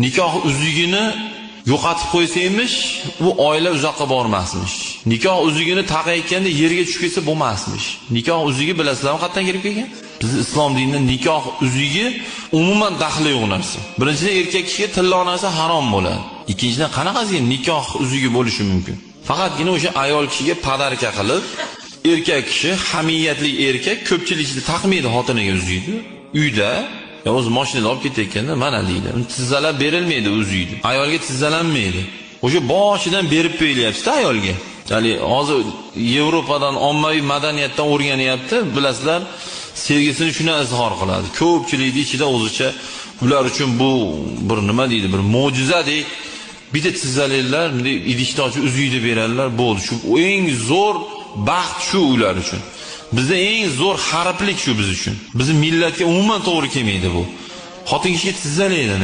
nikoh uzugini yo'qotib qo'ysaymish, u oila uzoqqa bormasmish. Nikoh uzugini taqayotganda yerga tushib ketsa bo'lmasmish. Nikoh uzugi bilasizlarmi qayerdan kelib kelgan? Bizning islom dinida nikoh uzugi umuman daxli yo'q narsa. Birinchidan erkak kishiga tilla narsa harom bo'ladi. Ikkinchidan qanaqasiga nikoh uzugi bo'lishi mumkin? Faqatgina o'sha ayol kishiga podarka qilib, erkak kishi hamiyatli erkak ko'pchilikda taqmaydi xotiniga uzugini. Uyda o'zi mashinada olib ketayotganda mana deydi. Tizzalab berilmaydi uzugini. Ayolga tizzalanmaydi. O'sha boshidan berib qo'yilyapti ayolga. Ya'ni hozir Yevropadan ommaviy madaniyatdan o'rganyapti. Bilasizlar, sevgisini shuna izhor qiladi. Ko'pchilikning ichida o'zicha ular uchun bu bir nima deydi, bir mo'jizadek bitta tizzalaylar, bunday idishni ochib uzuyni beradilar, bo'ldi. Shu eng zo'r baxt shu ular uchun. Bizda eng zo'r harflik shu biz uchun. Bizning millatga umuman to'g'ri kelmaydi bu. Xotin kishiga tizzalaydi,